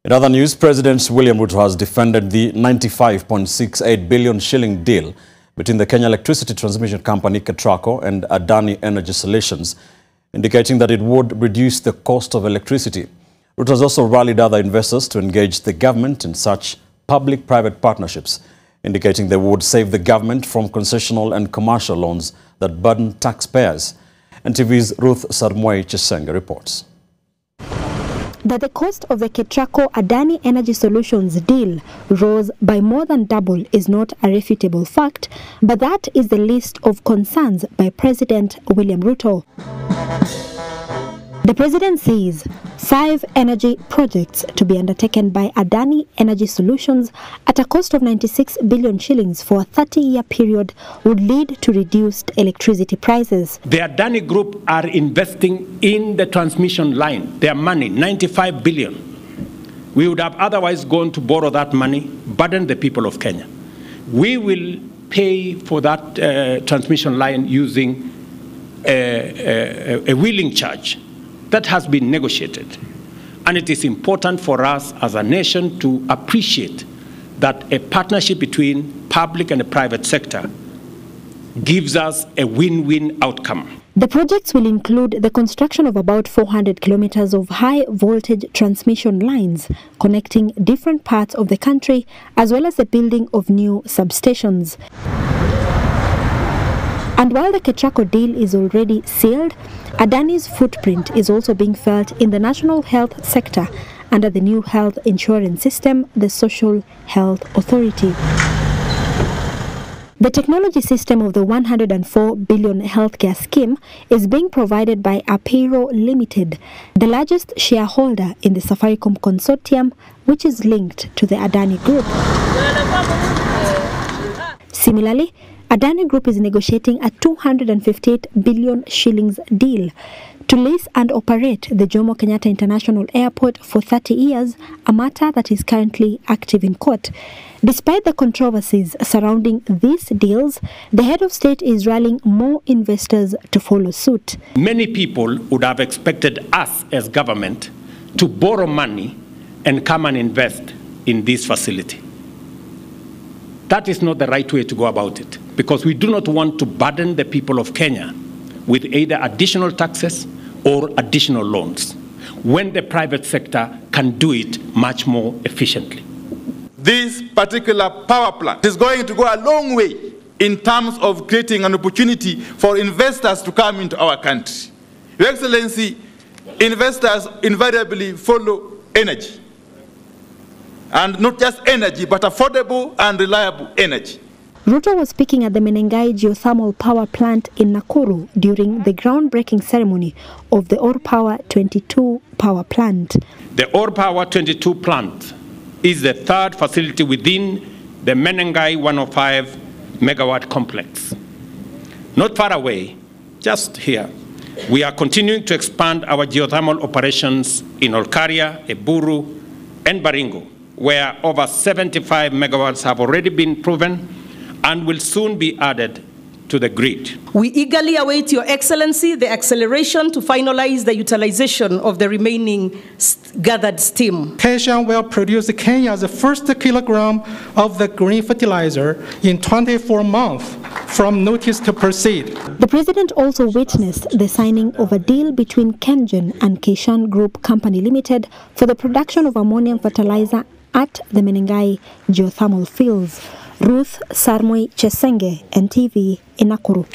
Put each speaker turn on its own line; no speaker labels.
In other news, President William Ruto has defended the 95.68 billion shilling deal between the Kenya Electricity Transmission Company, KETRACO, and Adani Energy Solutions, indicating that it would reduce the cost of electricity. Ruto has also rallied other investors to engage the government in such public-private partnerships, indicating they would save the government from concessional and commercial loans that burden taxpayers. NTV's Ruth Sarmoei-Chesenge reports
that the cost of the KETRACO-Adani Energy Solutions deal rose by more than double is not a refutable fact, but that is the list of concerns by President William Ruto. The president says 5 energy projects to be undertaken by Adani Energy Solutions at a cost of 96 billion shillings for a 30-year period would lead to reduced electricity prices.
The Adani Group are investing in the transmission line. Their money, 95 billion. We would have otherwise gone to borrow that money, burden the people of Kenya. We will pay for that transmission line using a wheeling charge that has been negotiated. And it is important for us as a nation to appreciate that a partnership between public and the private sector gives us a win-win outcome.
The projects will include the construction of about 400 kilometers of high-voltage transmission lines connecting different parts of the country, as well as the building of new substations. And while the KETRACO deal is already sealed, Adani's footprint is also being felt in the national health sector under the new health insurance system, the Social Health Authority. The technology system of the 104 billion healthcare scheme is being provided by Apero Limited, the largest shareholder in the Safaricom consortium, which is linked to the Adani Group. Similarly, Adani Group is negotiating a 258 billion shillings deal to lease and operate the Jomo Kenyatta International Airport for 30 years, a matter that is currently active in court. Despite the controversies surrounding these deals, the head of state is rallying more investors to follow suit.
Many people would have expected us as government to borrow money and come and invest in this facility. That is not the right way to go about it, because we do not want to burden the people of Kenya with either additional taxes or additional loans, when the private sector can do it much more efficiently.
This particular power plant is going to go a long way in terms of creating an opportunity for investors to come into our country. Your Excellency, investors invariably follow energy. And not just energy, but affordable and reliable energy.
Ruto was speaking at the Menengai geothermal power plant in Nakuru during the groundbreaking ceremony of the Ore Power 22 power plant.
The Ore Power 22 plant is the third facility within the Menengai 105 megawatt complex. Not far away, just here, we are continuing to expand our geothermal operations in Olkaria, Eburu, and Baringo, where over 75 megawatts have already been proven and will soon be added to the grid.
We eagerly await, Your Excellency, the acceleration to finalize the utilization of the remaining gathered steam.
KETRACO will produce Kenya's first kilogram of the green fertilizer in 24 months from notice to proceed.
The president also witnessed the signing of a deal between KenGen and Keishan Group Company Limited for the production of ammonium fertilizer at the Menengai geothermal fields. Ruth Sarmoei-Chesenge, NTV, in Nakuru.